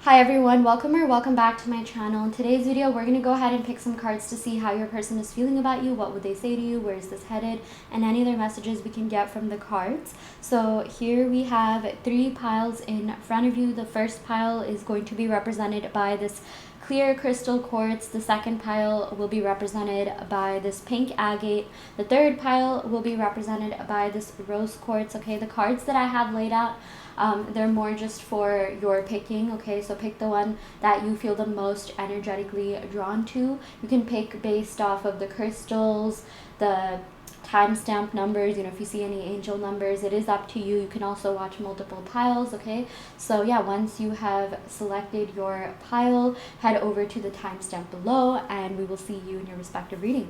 Hi everyone, welcome back to my channel. In today's video, we're going to go ahead and pick some cards to see how your person is feeling about you, what would they say to you, where is this headed, and any other messages we can get from the cards. So here we have 3 piles in front of you. The first pile is going to be represented by this clear crystal quartz. The second pile will be represented by this pink agate. The third pile will be represented by this rose quartz. Okay, the cards that I have laid out, they're more just for your picking. Okay, so pick the one that you feel the most energetically drawn to. You can pick based off of the crystals, the timestamp numbers, if you see any angel numbers, it is up to you. You can also watch multiple piles. Okay, so yeah, once you have selected your pile, head over to the timestamp below and we will see you in your respective reading.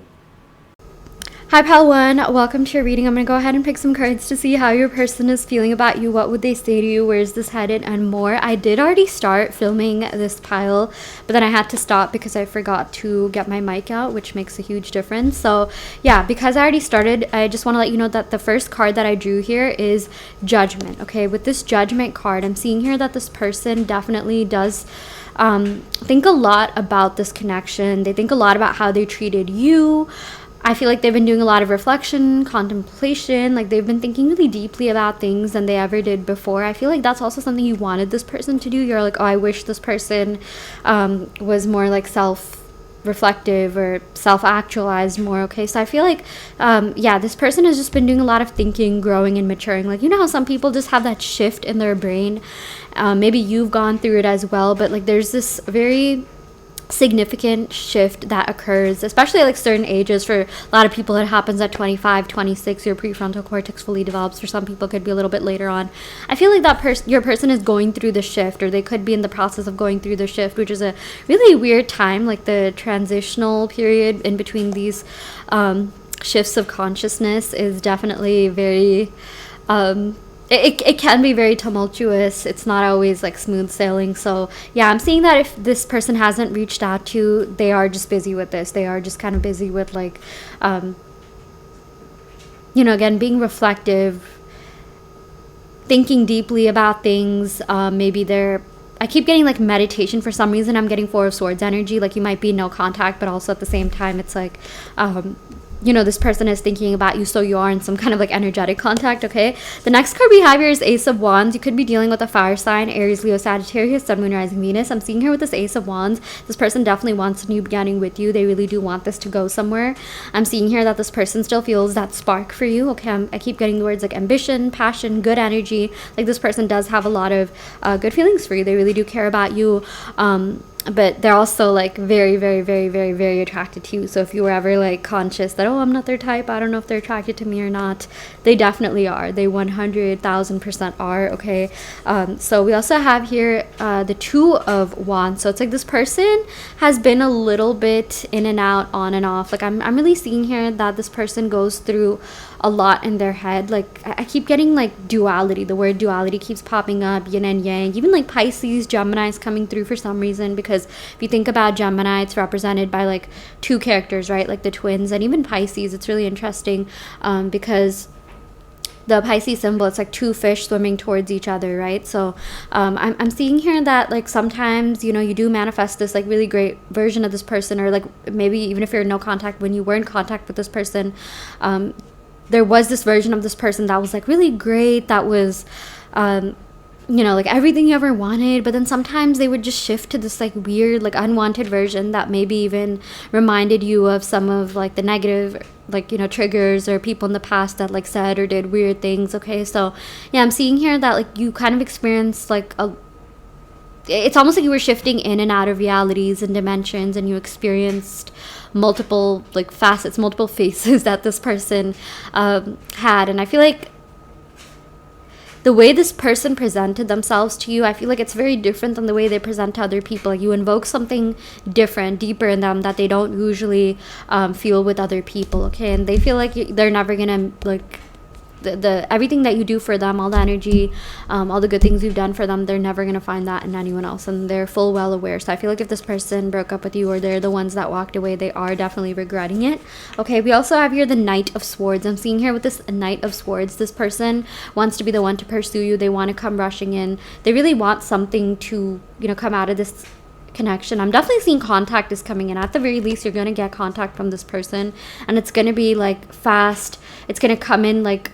Hi pile 1, welcome to your reading. I'm going to go ahead and pick some cards to see how your person is feeling about you, what would they say to you, where is this headed, and more. I did already start filming this pile, but then I had to stop because I forgot to get my mic out, which makes a huge difference. So yeah, because I already started, I just want to let you know that the first card that I drew here is Judgment. Okay, with this Judgment card, I'm seeing here that this person definitely does think a lot about this connection. They think a lot about how they treated you. I feel like they've been doing a lot of reflection, contemplation, like they've been thinking really deeply about things than they ever did before. I feel like that's also something you wanted this person to do. You're like, oh, I wish this person was more like self-reflective or self-actualized more. Okay, so I feel like, yeah, this person has just been doing a lot of thinking, growing, and maturing. Like, you know how some people just have that shift in their brain? Maybe you've gone through it as well, but like there's this very significant shift that occurs, especially at like certain ages. For a lot of people it happens at 25, 26. Your prefrontal cortex fully develops. For some people it could be a little bit later on. I feel like that your person is going through the shift, or they could be in the process of going through the shift, which is a really weird time. Like the transitional period in between these shifts of consciousness is definitely very it can be very tumultuous. It's not always like smooth sailing. So yeah, I'm seeing that if this person hasn't reached out to you, they are just busy with this. They are just kind of busy with like again, being reflective, thinking deeply about things. Maybe I keep getting like meditation. For some reason I'm getting 4 of Swords energy. Like you might be no contact, but also at the same time it's like this person is thinking about you, so you are in some kind of like energetic contact. Okay, the next card we have here is Ace of Wands. You could be dealing with a fire sign, Aries, Leo, Sagittarius, Sun, Moon, Rising, Venus. I'm seeing here with this Ace of Wands, this person definitely wants a new beginning with you. They really do want this to go somewhere. I'm seeing here that this person still feels that spark for you. Okay, I keep getting the words like ambition, passion, good energy. Like this person does have a lot of good feelings for you. They really do care about you. But they're also like very, very, very, very, very attracted to you. So if you were ever like conscious that, oh, I'm not their type, I don't know if they're attracted to me or not, they definitely are. They 100,000% are. Okay, so we also have here the 2 of Wands. So it's like this person has been a little bit in and out, on and off. Like I'm really seeing here that this person goes through a lot in their head. Like I keep getting like duality. The word duality keeps popping up, yin and yang. Even like Pisces, Gemini is coming through for some reason, because if you think about Gemini, it's represented by like 2 characters, right? Like the twins. And even Pisces, it's really interesting because the Pisces symbol, it's like 2 fish swimming towards each other, right? So I'm seeing here that like sometimes you do manifest this like really great version of this person, or like maybe even if you're in no contact, when you were in contact with this person, there was this version of this person that was like really great, that was like everything you ever wanted. But then sometimes they would just shift to this like weird, like unwanted version that maybe even reminded you of some of like the negative triggers or people in the past that like said or did weird things. Okay, so yeah, I'm seeing here that like you kind of experienced like it's almost like you were shifting in and out of realities and dimensions, and you experienced multiple like facets, multiple faces that this person had. And I feel like the way this person presented themselves to you, I feel like it's very different than the way they present to other people. Like you invoke something different, deeper in them that they don't usually feel with other people. Okay, and they feel like they're never gonna like the everything that you do for them, all the energy, all the good things you've done for them, they're never going to find that in anyone else, and they're full well aware. So I feel like if this person broke up with you, or they're the ones that walked away, they are definitely regretting it. Okay, we also have here the Knight of Swords. I'm seeing here with this Knight of Swords, this person wants to be the one to pursue you. They want to come rushing in. They really want something to, you know, come out of this connection. I'm definitely seeing contact is coming in. At the very least, you're going to get contact from this person, and it's going to be like fast. It's going to come in like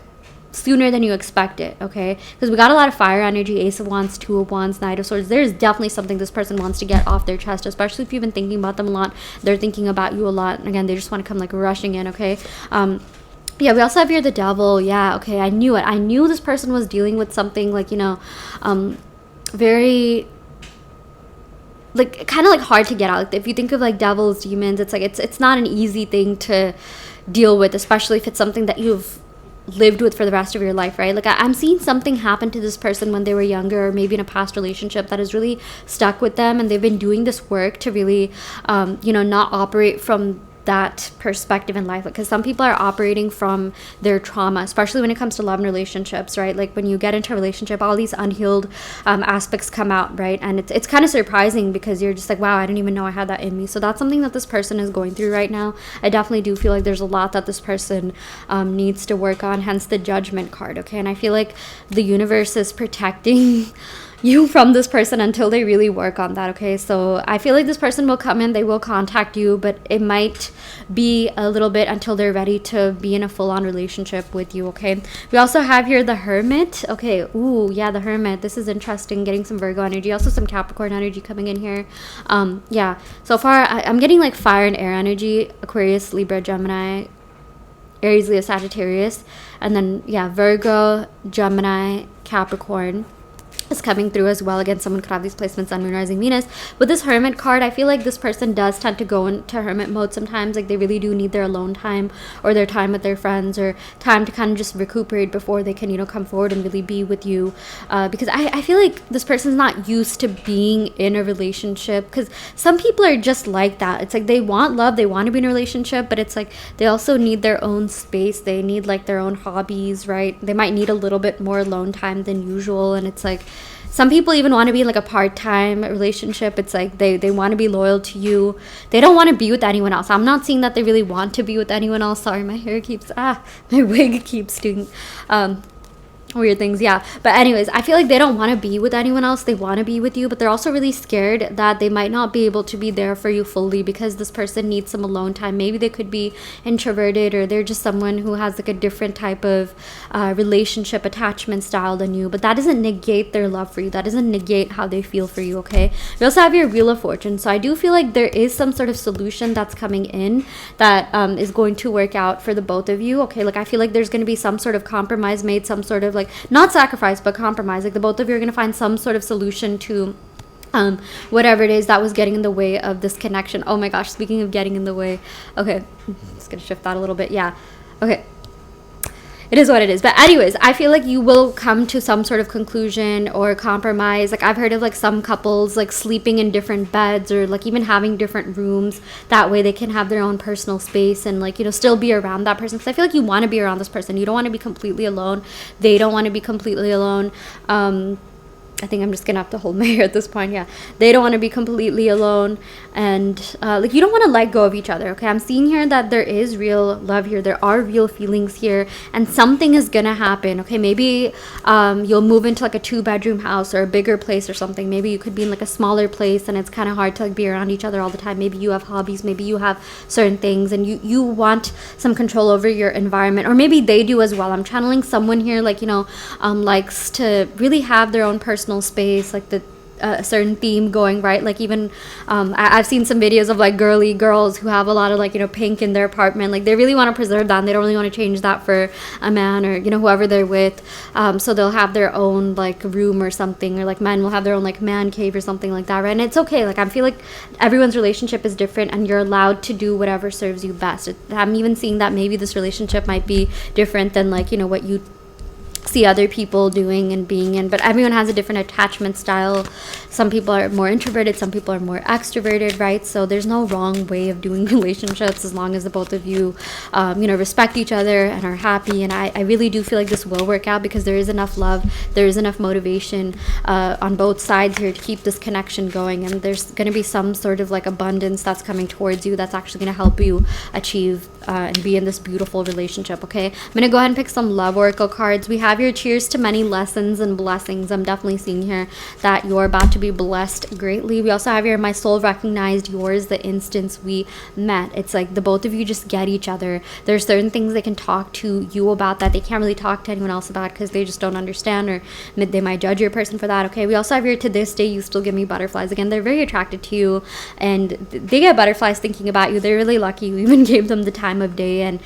sooner than you expect it, okay? Because we got a lot of fire energy, Ace of Wands, Two of Wands, Knight of Swords. There's definitely something this person wants to get off their chest, especially if you've been thinking about them a lot. They're thinking about you a lot. And again, they just want to come like rushing in, okay? Yeah, we also have here the Devil. Yeah, okay, I knew it. I knew this person was dealing with something like, you know, very like kind of like hard to get out. Like, if you think of like devils, demons, it's like it's not an easy thing to deal with, especially if it's something that you've lived with for the rest of your life, right? Like I'm seeing something happen to this person when they were younger, or maybe in a past relationship that has really stuck with them, and they've been doing this work to really you know, not operate from that perspective in life, because some people are operating from their trauma, especially when it comes to love and relationships, right? Like when you get into a relationship, all these unhealed aspects come out, right? And it's kind of surprising, because you're just like, wow, I didn't even know I had that in me. So that's something that this person is going through right now. I definitely do feel like there's a lot that this person needs to work on, hence the Judgment card, okay? And I feel like the universe is protecting you from this person until they really work on that, okay? So I feel like this person will come in, they will contact you, but it might be a little bit until they're ready to be in a full-on relationship with you, okay? We also have here the Hermit. Okay, ooh, yeah, the Hermit. This is interesting, getting some Virgo energy, also some Capricorn energy coming in here. Yeah, so far I'm getting like fire and air energy, Aquarius, Libra, Gemini, Aries, Leo, Sagittarius, and then yeah, Virgo, Gemini, Capricorn is coming through as well. Again, someone could have these placements on Moon, Rising, Venus. With this Hermit card, I feel like this person does tend to go into hermit mode sometimes. Like they really do need their alone time, or their time with their friends, or time to kind of just recuperate before they can, you know, come forward and really be with you, because I feel like this person's not used to being in a relationship, because some people are just like that. It's like they want love, they want to be in a relationship, but it's like they also need their own space. They need like their own hobbies, right? They might need a little bit more alone time than usual. And it's like some people even want to be in like a part-time relationship. It's like they want to be loyal to you. They don't want to be with anyone else. I'm not seeing that they really want to be with anyone else. Sorry, my hair keeps my wig keeps doing weird things. Yeah, but anyways, I feel like they don't want to be with anyone else. They want to be with you, but they're also really scared that they might not be able to be there for you fully, because this person needs some alone time. Maybe they could be introverted, or they're just someone who has like a different type of relationship attachment style than you, but that doesn't negate their love for you. That doesn't negate how they feel for you, okay? We also have your Wheel of Fortune. So I do feel like there is some sort of solution that's coming in that is going to work out for the both of you, okay? Like I feel like there's going to be some sort of compromise made, some sort of like not sacrifice but compromise. Like the both of you are going to find some sort of solution to whatever it is that was getting in the way of this connection. Oh my gosh, speaking of getting in the way, okay, just gonna shift that a little bit. Yeah, okay, it is what it is. But anyways, I feel like you will come to some sort of conclusion or compromise. Like I've heard of like some couples like sleeping in different beds, or like even having different rooms. That way they can have their own personal space and like, you know, still be around that person. Because I feel like you want to be around this person. You don't want to be completely alone. They don't want to be completely alone. I think I'm just gonna have to hold my hair at this point. Yeah, they don't want to be completely alone, and like you don't want to let go of each other, okay? I'm seeing here that there is real love here. There are real feelings here, and something is gonna happen, okay? Maybe you'll move into like a 2-bedroom house or a bigger place or something. Maybe you could be in like a smaller place, and it's kind of hard to like be around each other all the time. Maybe you have hobbies, maybe you have certain things, and you want some control over your environment, or maybe they do as well. I'm channeling someone here like, you know, likes to really have their own personal space, like the a certain theme going, right? Like even I've seen some videos of like girly girls who have a lot of like, you know, pink in their apartment. Like they really want to preserve that, and they don't really want to change that for a man, or, you know, whoever they're with. So they'll have their own like room or something, or like men will have their own like man cave or something like that, right? And it's okay. Like I feel like everyone's relationship is different, and you're allowed to do whatever serves you best. I'm even seeing that maybe this relationship might be different than like, you know, what you see other people doing and being in, but everyone has a different attachment style. Some people are more introverted, some people are more extroverted, right? So there's no wrong way of doing relationships as long as the both of you respect each other and are happy. And I really do feel like this will work out, because there is enough love, there is enough motivation on both sides here to keep this connection going, and there's going to be some sort of like abundance that's coming towards you that's actually going to help you achieve and be in this beautiful relationship. Okay, I'm going to go ahead and pick some love oracle cards. We have your cheers to many lessons and blessings. I'm definitely seeing here that you're about to be blessed greatly. We also have here my soul recognized yours the instance we met. It's like the both of you just get each other. There's certain things they can talk to you about that they can't really talk to anyone else about because they just don't understand, or they might judge your person for that. Okay, we also have here to this day you still give me butterflies. Again, they're very attracted to you and they get butterflies thinking about you. They're really lucky you even gave them the time of day, and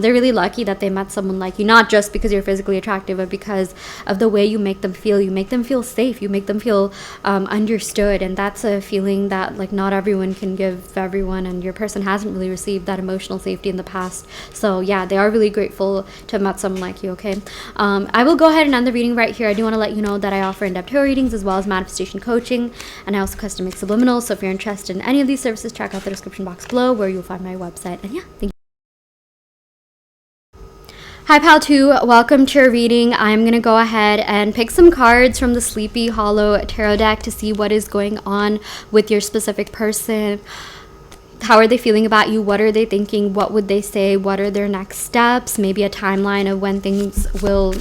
they're really lucky that they met someone like you, not just because you're physically attractive, but because of the way you make them feel. You make them feel safe, you make them feel understood, and that's a feeling that like not everyone can give everyone, and your person hasn't really received that emotional safety in the past. So yeah, they are really grateful to have met someone like you. Okay, I will go ahead and end the reading right here. I do want to let you know that I offer in-depth tarot readings as well as manifestation coaching, and I also custom make subliminals. So if you're interested in any of these services, check out the description box below where you'll find my website. And yeah, thank you. Hi Pal 2, welcome to your reading. I'm going to go ahead and pick some cards from the Sleepy Hollow Tarot deck to see what is going on with your specific person. How are they feeling about you? What are they thinking? What would they say? What are their next steps? Maybe a timeline of when things will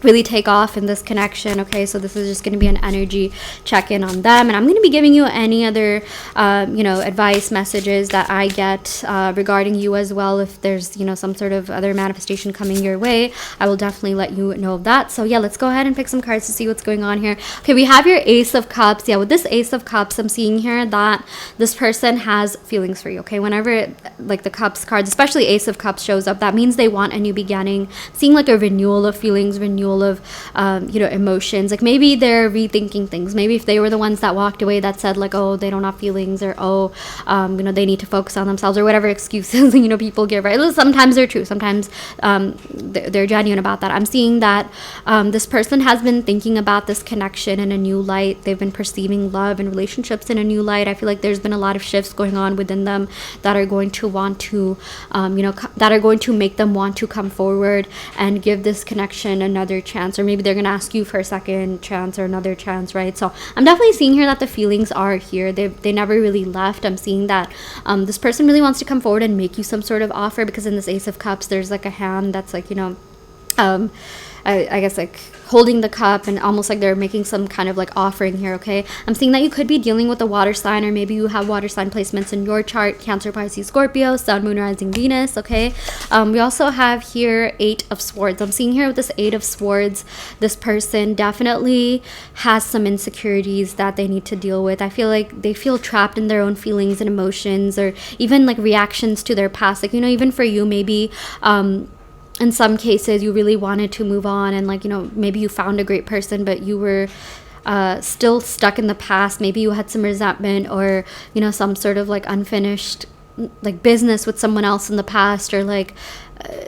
really take off in this connection. Okay, so this is just going to be an energy check-in on them, and I'm going to be giving you any other advice messages that I get regarding you as well. If there's some sort of other manifestation coming your way, I will definitely let you know of that. So yeah, let's go ahead and pick some cards to see what's going on here. Okay, we have your Ace of Cups. Yeah, with this Ace of Cups, I'm seeing here that this person has feelings for you. Okay, whenever like the Cups cards, especially Ace of Cups shows up, that means they want a new beginning. Seeing like a renewal of feelings, renewal of emotions. Like maybe they're rethinking things. Maybe if they were the ones that walked away that said like, oh, they don't have feelings, or they need to focus on themselves, or whatever excuses people give, right? Sometimes they're true, sometimes they're genuine about that. I'm seeing that this person has been thinking about this connection in a new light. They've been perceiving love and relationships in a new light. I feel like there's been a lot of shifts going on within them that are going to want to that are going to make them want to come forward and give this connection another chance, or maybe they're gonna ask you for a second chance or another chance, right? So I'm definitely seeing here that the feelings are here. They never really left. I'm seeing that this person really wants to come forward and make you some sort of offer, because in this Ace of Cups there's like a hand that's like I guess like holding the cup, and almost like they're making some kind of like offering here. Okay, I'm seeing that you could be dealing with a water sign, or maybe you have water sign placements in your chart: Cancer, Pisces, Scorpio, Sun, Moon, Rising, Venus. Okay, we also have here 8 of Swords. I'm seeing here with this 8 of Swords, this person definitely has some insecurities that they need to deal with. I feel like they feel trapped in their own feelings and emotions, or even like reactions to their past. Like even for you, maybe in some cases you really wanted to move on, and maybe you found a great person, but you were still stuck in the past. Maybe you had some resentment, or some sort of like unfinished like business with someone else in the past, or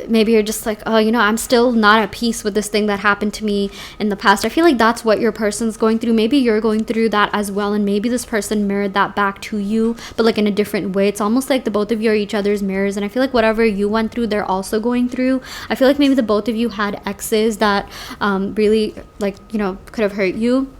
maybe you're just like, oh, I'm still not at peace with this thing that happened to me in the past. I feel like that's what your person's going through. Maybe you're going through that as well, and maybe this person mirrored that back to you, but like in a different way. It's almost like the both of you are each other's mirrors, and I feel like whatever you went through, they're also going through. I feel like maybe the both of you had exes that really could have hurt you,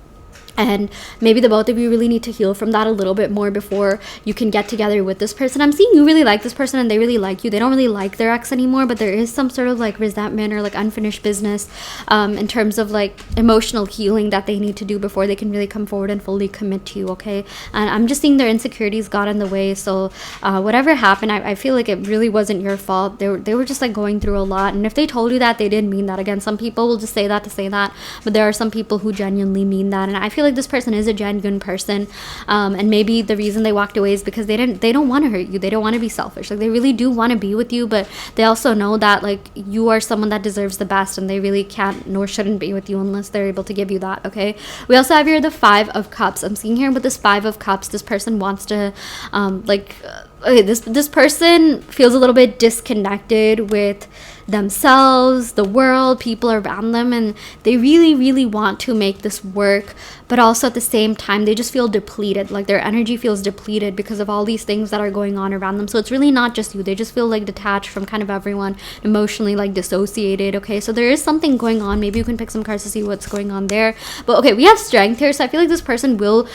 and maybe the both of you really need to heal from that a little bit more before you can get together with this person. I'm seeing you really like this person and they really like you. They don't really like their ex anymore, but there is some sort of like resentment or like unfinished business in terms of like emotional healing that they need to do before they can really come forward and fully commit to you. Okay, and I'm just seeing their insecurities got in the way. So whatever happened, I feel like it really wasn't your fault. They were just like going through a lot, and if they told you that, they didn't mean that. Again, some people will just say that to say that, but there are some people who genuinely mean that, and I feel like this person is a genuine person, and maybe the reason they walked away is because they don't want to hurt you. They don't want to be selfish. Like they really do want to be with you, but they also know that like you are someone that deserves the best, and they really can't nor shouldn't be with you unless they're able to give you that. Okay, we also have here the 5 of Cups. I'm seeing here with this 5 of Cups, this person wants to okay, this person feels a little bit disconnected with themselves, the world, people around them, and they really, really want to make this work. But also at the same time, they just feel depleted. Like their energy feels depleted because of all these things that are going on around them. So it's really not just you. They just feel like detached from kind of everyone, emotionally like dissociated. Okay, so there is something going on. Maybe you can pick some cards to see what's going on there. But okay, we have strength here. So I feel like this person will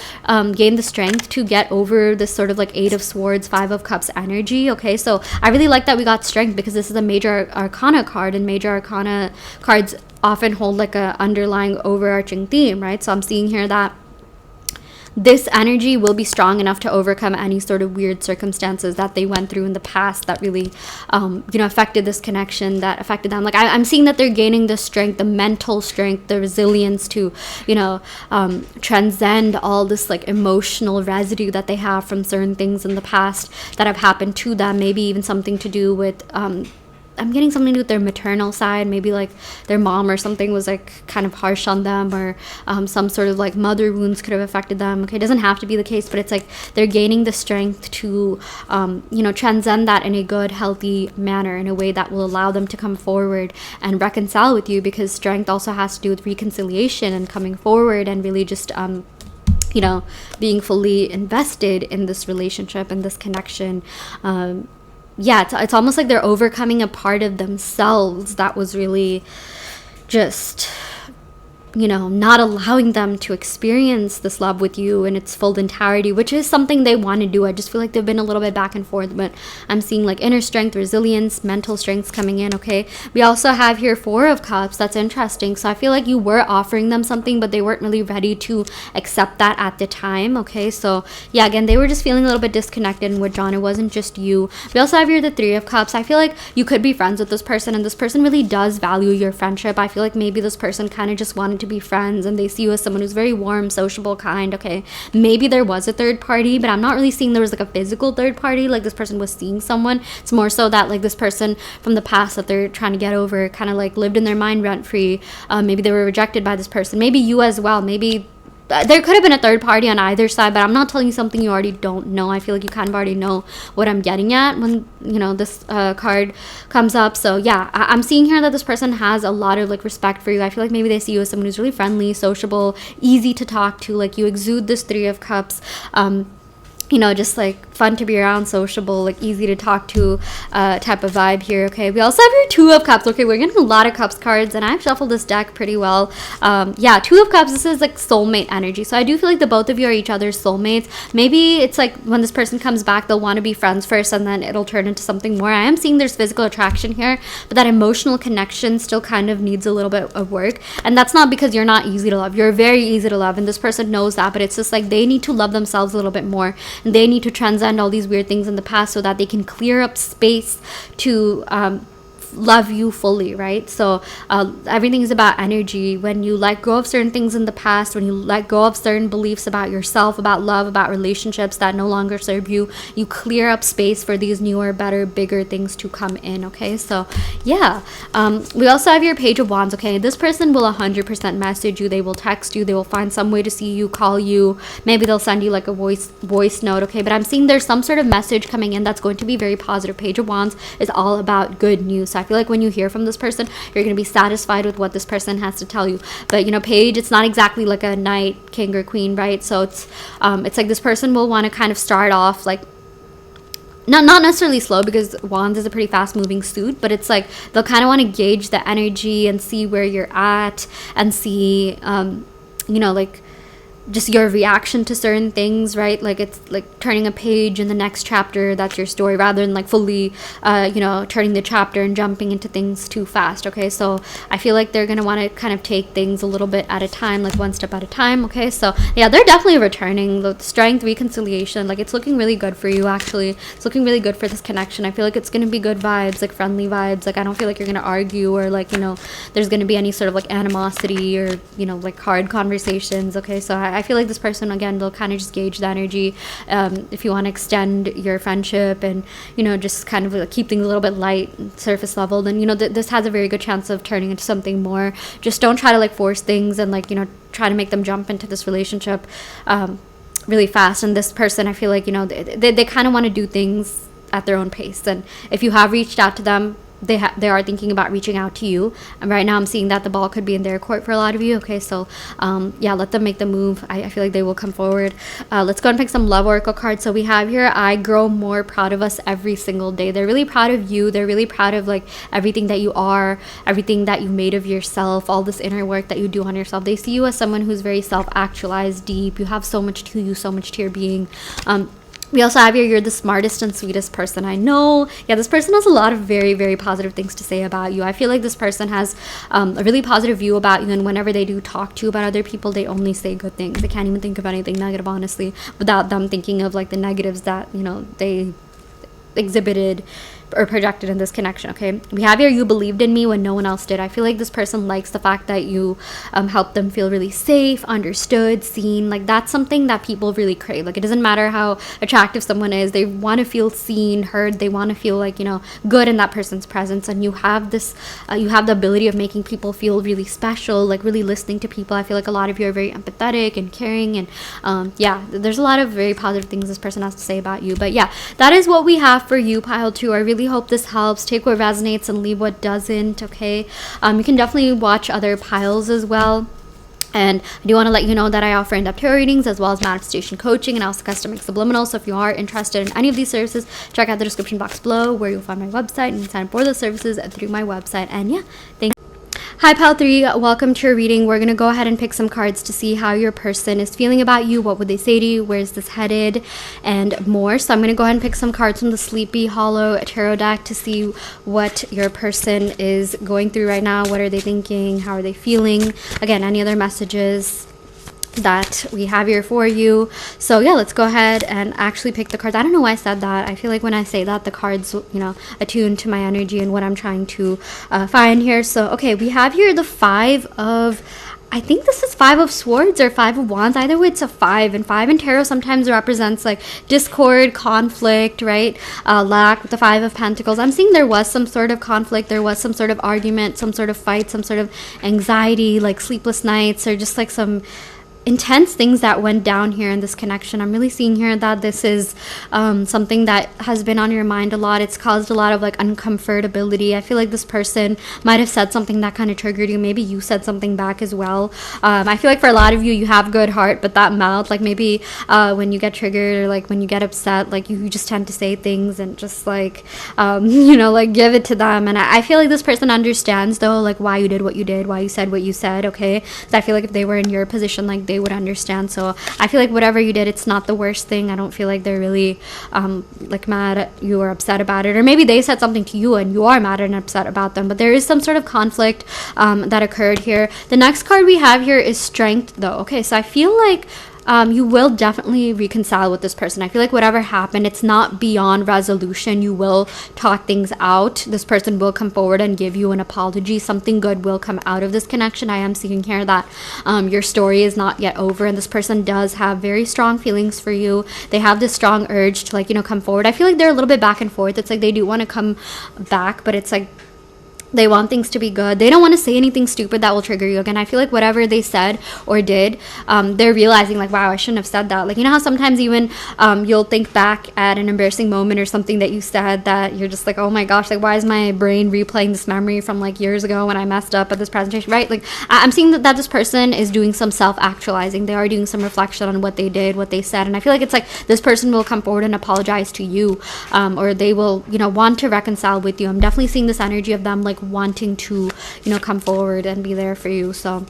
gain the strength to get over this sort of like 8 of Swords, 5 of Cups energy. Okay, so I really like that we got strength, because this is a major arcana card, and major arcana cards often hold like a underlying overarching theme, right? So I'm seeing here that this energy will be strong enough to overcome any sort of weird circumstances that they went through in the past that really affected this connection, that affected them. Like I'm seeing that they're gaining the strength, the mental strength, the resilience to transcend all this like emotional residue that they have from certain things in the past that have happened to them. Maybe even something to do with I'm getting something to do with their maternal side. Maybe like their mom or something was like kind of harsh on them, or some sort of like mother wounds could have affected them. Okay, it doesn't have to be the case, but it's like they're gaining the strength to transcend that in a good, healthy manner, in a way that will allow them to come forward and reconcile with you, because strength also has to do with reconciliation and coming forward and really just being fully invested in this relationship and this connection. It's almost like they're overcoming a part of themselves that was really just not allowing them to experience this love with you in its full entirety, which is something they want to do. I just feel like they've been a little bit back and forth, but I'm seeing like inner strength, resilience, mental strengths coming in. Okay, we also have here 4 of Cups. That's interesting. So I feel like you were offering them something, but they weren't really ready to accept that at the time. Okay, so yeah, again, they were just feeling a little bit disconnected and withdrawn. It wasn't just you. We also have here the 3 of Cups. I feel like you could be friends with this person, and this person really does value your friendship. I feel like maybe this person kind of just wanted to be friends, and they see you as someone who's very warm, sociable, kind. Okay, maybe there was a third party, but I'm not really seeing there was like a physical third party, like this person was seeing someone. It's more so that like this person from the past that they're trying to get over kind of like lived in their mind rent free. Maybe they were rejected by this person, maybe you as well. Maybe there could have been a third party on either side, but I'm not telling you something you already don't know. I feel like you kind of already know what I'm getting at when this card comes up. So yeah, I'm seeing here that this person has a lot of like respect for you. I feel like maybe they see you as someone who's really friendly, sociable, easy to talk to. Like you exude this 3 of Cups, just like fun to be around, sociable, like easy to talk to type of vibe here. Okay, we also have your 2 of Cups. Okay, we're getting a lot of Cups cards, and I've shuffled this deck pretty well. 2 of Cups, this is like soulmate energy. So I do feel like the both of you are each other's soulmates. Maybe it's like when this person comes back, they'll want to be friends first, and then it'll turn into something more. I am seeing there's physical attraction here, but that emotional connection still kind of needs a little bit of work. And that's not because you're not easy to love. You're very easy to love, and this person knows that, but it's just like they need to love themselves a little bit more. They need to transcend all these weird things in the past so that they can clear up space to love you fully, right? So everything is about energy. When you let go of certain things in the past, when you let go of certain beliefs about yourself, about love, about relationships that no longer serve you, you clear up space for these newer, better, bigger things to come in. Okay, so yeah, we also have your Page of Wands. Okay, this person will 100% message you. They will text you. They will find some way to see you, call you. Maybe they'll send you like a voice note. Okay, but I'm seeing there's some sort of message coming in that's going to be very positive. Page of Wands is all about good news. So I feel like when you hear from this person, you're going to be satisfied with what this person has to tell you. But Page, it's not exactly like a knight, king, or queen, right? So it's like this person will want to kind of start off like not necessarily slow, because Wands is a pretty fast moving suit, but it's like they'll kind of want to gauge the energy and see where you're at, and see like just your reaction to certain things, right? Like it's like turning a page in the next chapter, that's your story, rather than like fully turning the chapter and jumping into things too fast. Okay, so I feel like they're gonna want to kind of take things a little bit at a time, like one step at a time. Okay, so yeah, they're definitely returning. The strength, reconciliation, like it's looking really good for you. Actually, it's looking really good for this connection. I feel like it's gonna be good vibes, like friendly vibes. Like I don't feel like you're gonna argue, or like there's gonna be any sort of like animosity, or like hard conversations. Okay, so I feel like this person, again, they'll kind of just gauge the energy. If you want to extend your friendship and just kind of keep things a little bit light, surface level, then this has a very good chance of turning into something more. Just don't try to like force things and like try to make them jump into this relationship really fast. And this person, I feel like they kind of want to do things at their own pace. And if you have reached out to them, they are thinking about reaching out to you. And right now I'm seeing that the ball could be in their court for a lot of you. Okay, so yeah, let them make the move. I feel like they will come forward. Let's go and pick some love oracle cards. So we have here, I grow more proud of us every single day. They're really proud of you. They're really proud of like everything that you are, everything that you made of yourself, all this inner work that you do on yourself. They see you as someone who's very self-actualized, deep. You have so much to you, so much to your being. We also have here, you're the smartest and sweetest person I know. Yeah, this person has a lot of very, very positive things to say about you. I feel like this person has a really positive view about you, and whenever they do talk to you about other people, they only say good things. They can't even think of anything negative, honestly, without them thinking of like the negatives that, you know, they exhibited or projected in this connection. Okay, we have here, you believed in me when no one else did. I feel like this person likes the fact that you helped them feel really safe, understood, seen. Like that's something that people really crave. Like it doesn't matter how attractive someone is, they want to feel seen, heard. They want to feel like, you know, good in that person's presence. And you have this you have the ability of making people feel really special, like really listening to people. I feel like a lot of you are very empathetic and caring, and yeah, there's a lot of very positive things this person has to say about you. But yeah, that is what we have for you, pile 2. I really hope this helps. Take what resonates and leave what doesn't. Okay, you can definitely watch other piles as well. And I do want to let you know that I offer in-depth tarot readings as well as manifestation coaching and also custom subliminal. So if you are interested in any of these services, check out the description box below where you'll find my website, and you can sign up for the services through my website. And yeah, thank you. Hi pile 3, welcome to your reading. We're going to go ahead and pick some cards to see how your person is feeling about you. What would they say to you? Where's this headed? And more. So I'm going to go ahead and pick some cards from the Sleepy Hollow Tarot deck to see what your person is going through right now. What are they thinking? How are they feeling? Again, any other messages that we have here for you. So yeah, let's go ahead and actually pick the cards. I don't know why I said that. I feel like when I say that, the cards, you know, attune to my energy and what I'm trying to find here. So okay, we have here the 5 of, I think this is 5 of Swords or 5 of Wands. Either way, it's a 5. And 5 in tarot sometimes represents like discord, conflict, right? Lack. With the 5 of Pentacles, I'm seeing there was some sort of conflict. There was some sort of argument, some sort of fight, some sort of anxiety, like sleepless nights, or just like some intense things that went down here in this connection. I'm really seeing here that this is something that has been on your mind a lot. It's caused a lot of like uncomfortability. I feel like this person might have said something that kind of triggered you. Maybe you said something back as well. I feel like for a lot of you, you have good heart, but that mouth, like maybe when you get triggered or like when you get upset, like you just tend to say things and just like you know, like give it to them. And I feel like this person understands though, like why you did what you did, why you said what you said. Okay, so I feel like if they were in your position, like they would understand. So I feel like whatever you did, it's not the worst thing. I don't feel like they're really like mad at you or upset about it. Or maybe they said something to you and you are mad and upset about them, but there is some sort of conflict that occurred here. The next card we have here is Strength though. Okay, so I feel like you will definitely reconcile with this person. I feel like whatever happened, it's not beyond resolution. You will talk things out. This person will come forward and give you an apology. Something good will come out of this connection. I am seeing here that your story is not yet over, and this person does have very strong feelings for you. They have this strong urge to, like, you know, come forward. I feel like they're a little bit back and forth. It's like they do want to come back, but it's like they want things to be good. They don't want to say anything stupid that will trigger you again. I feel like whatever they said or did, they're realizing like, wow, I shouldn't have said that. Like, you know how sometimes even you'll think back at an embarrassing moment or something that you said that you're just like, oh my gosh, like why is my brain replaying this memory from like years ago when I messed up at this presentation, right? Like I'm seeing that this person is doing some self-actualizing. They are doing some reflection on what they did, what they said. And I feel like it's like this person will come forward and apologize to you, or they will, you know, want to reconcile with you. I'm definitely seeing this energy of them like wanting to, you know, come forward and be there for you. So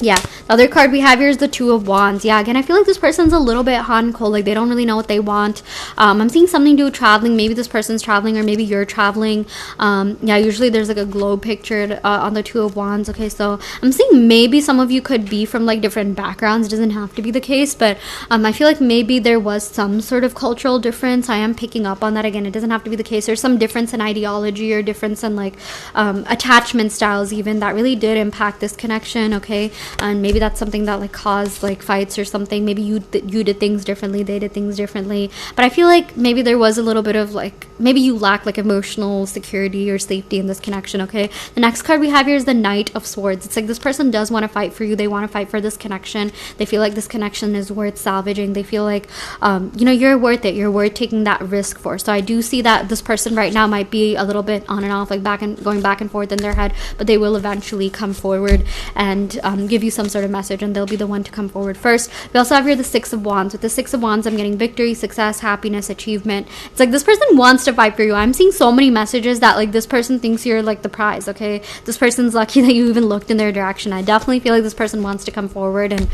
yeah, the other card we have here is the 2 of Wands. Yeah, again, I feel like this person's a little bit hot and cold. Like they don't really know what they want. I'm seeing something to do with traveling. Maybe this person's traveling or maybe you're traveling. Yeah, usually there's like a globe pictured on the 2 of Wands. Okay, so I'm seeing maybe some of you could be from like different backgrounds. It doesn't have to be the case, but I feel like maybe there was some sort of cultural difference. I am picking up on that. Again, it doesn't have to be the case. There's some difference in ideology or difference in like attachment styles even that really did impact this connection. Okay, and maybe that's something that like caused like fights or something. Maybe you did things differently, they did things differently, but I feel like maybe there was a little bit of like, maybe you lack like emotional security or safety in this connection. Okay, the next card we have here is the Knight of Swords. It's like this person does want to fight for you. They want to fight for this connection. They feel like this connection is worth salvaging. They feel like you know, you're worth it, you're worth taking that risk for. So I do see that this person right now might be a little bit on and off, like going back and forth in their head, but they will eventually come forward and give you some sort of message, and they'll be the one to come forward first. We also have here the Six of Wands. With the Six of Wands, I'm getting victory, success, happiness, achievement. It's like this person wants to fight for you. I'm seeing so many messages that like this person thinks you're like the prize. Okay, this person's lucky that you even looked in their direction. I definitely feel like this person wants to come forward and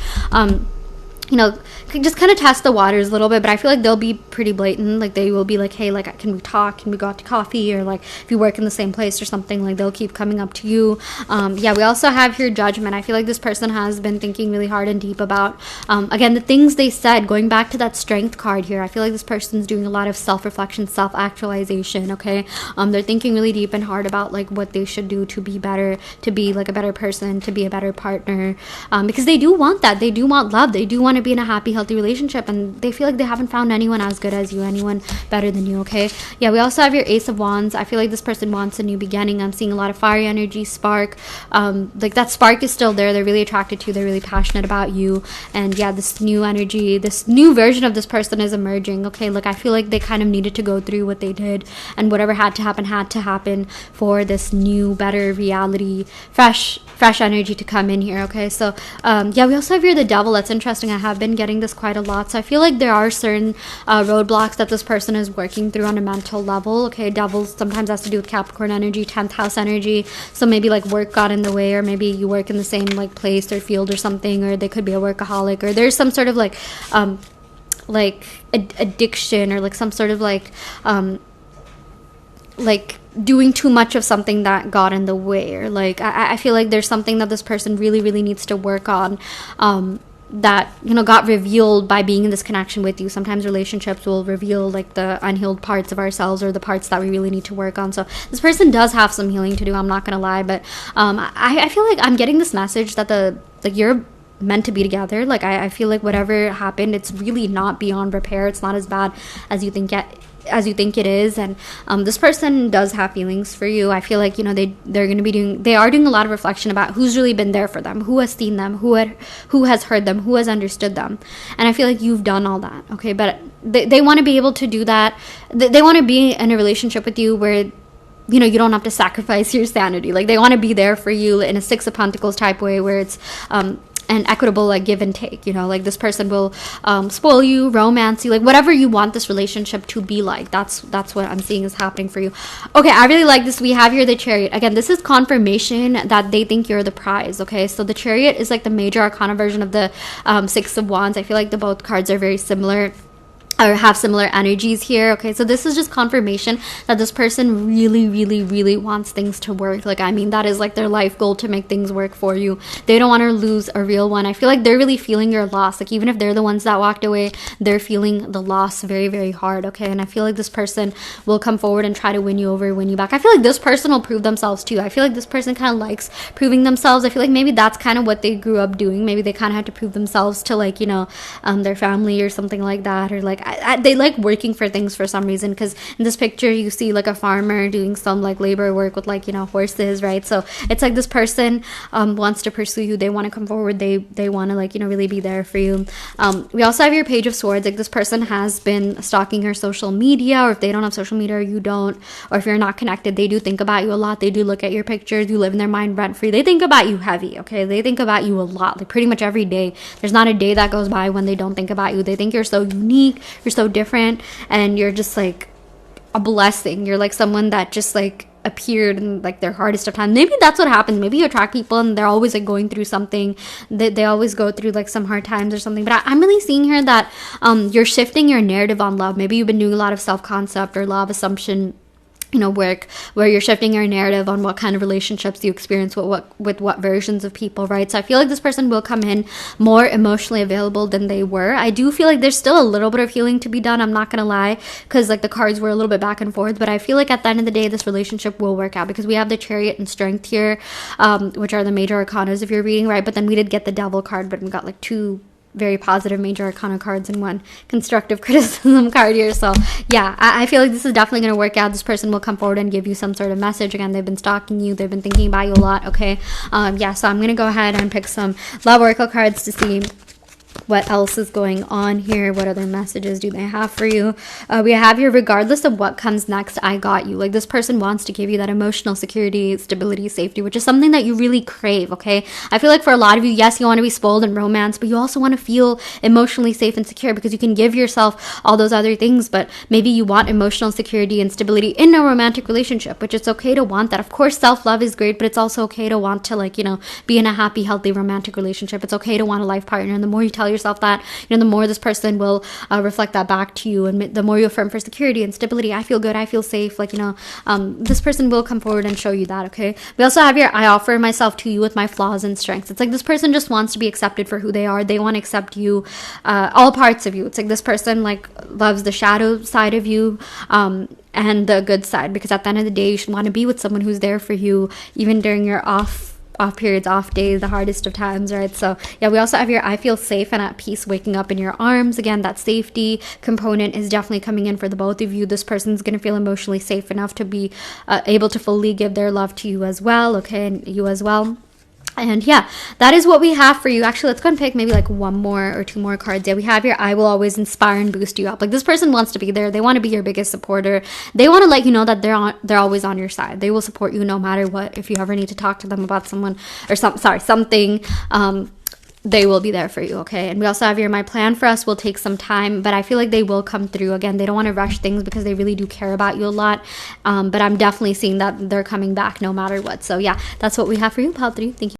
you know, just kind of test the waters a little bit, but I feel like they'll be pretty blatant. Like they will be like, hey, like, can we talk? Can we go out to coffee? Or like, if you work in the same place or something, like they'll keep coming up to you. Yeah, we also have here Judgment. I feel like this person has been thinking really hard and deep about, again, the things they said. Going back to that Strength card here, I feel like this person's doing a lot of self-reflection, self-actualization, okay? They're thinking really deep and hard about like what they should do to be better, to be like a better person, to be a better partner, because they do want that. They do want love. They do want to be in a happy, healthy relationship, and they feel like they haven't found anyone as good as you, anyone better than you. Okay, yeah, we also have your Ace of Wands. I feel like this person wants a new beginning. I'm seeing a lot of fiery energy, spark, like that spark is still there. They're really attracted to you, they're really passionate about you, and yeah, this new energy, this new version of this person is emerging. Okay, like I feel like they kind of needed to go through what they did, and whatever had to happen for this new, better reality, fresh energy to come in here. Okay, so yeah, we also have here the Devil. That's interesting. I have been getting this quite a lot, so I feel like there are certain roadblocks that this person is working through on a mental level. Okay, Devil sometimes has to do with Capricorn energy, 10th house energy, so maybe like work got in the way, or maybe you work in the same like place or field or something, or they could be a workaholic, or there's some sort of like addiction, or like some sort of like doing too much of something that got in the way, or like I feel like there's something that this person really needs to work on, that, you know, got revealed by being in this connection with you. Sometimes relationships will reveal like the unhealed parts of ourselves, or the parts that we really need to work on. So this person does have some healing to do, I'm not gonna lie, but I feel like I'm getting this message that you're meant to be together. Like I feel like whatever happened, it's really not beyond repair. It's not as bad as you think it is, and this person does have feelings for you. I feel like, you know, they are doing a lot of reflection about who's really been there for them, who has seen them, who has heard them, who has understood them, and I feel like you've done all that. Okay, but they want to be able to do that. They want to be in a relationship with you where, you know, you don't have to sacrifice your sanity. Like they want to be there for you in a Six of Pentacles type way, where it's an equitable like give and take. You know, like this person will spoil you, romance you, like whatever you want this relationship to be like. That's what I'm seeing is happening for you. Okay, I really like this. We have here the Chariot. Again, this is confirmation that they think you're the prize. Okay, so the Chariot is like the major arcana version of the Six of Wands. I feel like the both cards are very similar, or have similar energies here. Okay, so this is just confirmation that this person really wants things to work. Like, I mean, that is like their life goal, to make things work for you. They don't want to lose a real one. I feel like they're really feeling your loss. Like, even if they're the ones that walked away, they're feeling the loss very hard. Okay, and I feel like this person will come forward and try to win you over, win you back. I feel like this person will prove themselves too. I feel like this person kind of likes proving themselves. I feel like maybe that's kind of what they grew up doing. Maybe they kind of had to prove themselves to, like, you know, their family or something like that, or like they like working for things for some reason, because in this picture you see like a farmer doing some like labor work with, like, you know, horses, right? So it's like this person wants to pursue you. They want to come forward. They want to, like, you know, really be there for you. We also have your Page of Swords. Like, this person has been stalking your social media, or if they don't have social media or you don't, or if you're not connected, they do think about you a lot. They do look at your pictures. You live in their mind rent free. They think about you heavy. Okay, they think about you a lot, like pretty much every day. There's not a day that goes by when they don't think about you. They think you're so unique, you're so different, and you're just like a blessing. You're like someone that just like appeared in like their hardest of time. Maybe that's what happens. Maybe you attract people and they're always like going through something. They always go through like some hard times or something. But I'm really seeing here that you're shifting your narrative on love. Maybe you've been doing a lot of self-concept or law of assumption work, where you're shifting your narrative on what kind of relationships you experience with what versions of people, right? So I feel like this person will come in more emotionally available than they were. I do feel like there's still a little bit of healing to be done, I'm not gonna lie, because like the cards were a little bit back and forth, but I feel like at the end of the day this relationship will work out, because we have the Chariot and Strength here, which are the major arcanas if you're reading, right? But then we did get the Devil card, but we got like two very positive major arcana cards and one constructive criticism card here. So yeah, I feel like this is definitely going to work out. This person will come forward and give you some sort of message. Again, they've been stalking you, they've been thinking about you a lot. Okay, yeah, so I'm going to go ahead and pick some love oracle cards to see what else is going on here. What other messages do they have for you? We have here, regardless of what comes next, I got you. Like this person wants to give you that emotional security, stability, safety, which is something that you really crave. Okay, I feel like for a lot of you, yes, you want to be spoiled in romance, but you also want to feel emotionally safe and secure, because you can give yourself all those other things, but maybe you want emotional security and stability in a romantic relationship, which it's okay to want that. Of course, self-love is great, but it's also okay to want to, like, be in a happy, healthy romantic relationship. It's okay to want a life partner, and the more you tell yourself that, the more this person will reflect that back to you, and the more you affirm for security and stability. I feel good, I feel safe, like, this person will come forward and show you that. Okay, we also have here, I offer myself to you with my flaws and strengths. It's like this person just wants to be accepted for who they are. They want to accept you, all parts of you. It's like this person like loves the shadow side of you, and the good side, because at the end of the day, you should want to be with someone who's there for you even during your off periods, off days, the hardest of times, right? So yeah, we also have here, I feel safe and at peace waking up in your arms. Again, that safety component is definitely coming in for the both of you. This person's going to feel emotionally safe enough to be able to fully give their love to you as well. Okay, and you as well. And yeah, that is what we have for you. Actually, let's go and pick maybe like one more or two more cards. Yeah, we have here, I will always inspire and boost you up. Like this person wants to be there. They want to be your biggest supporter. They want to let you know that they're always on your side. They will support you no matter what. If you ever need to talk to them about someone or something, they will be there for you. Okay, and we also have here, my plan for us will take some time, but I feel like they will come through. Again, they don't want to rush things because they really do care about you a lot, but I'm definitely seeing that they're coming back no matter what. So yeah, that's what we have for you, pile 3. Thank you.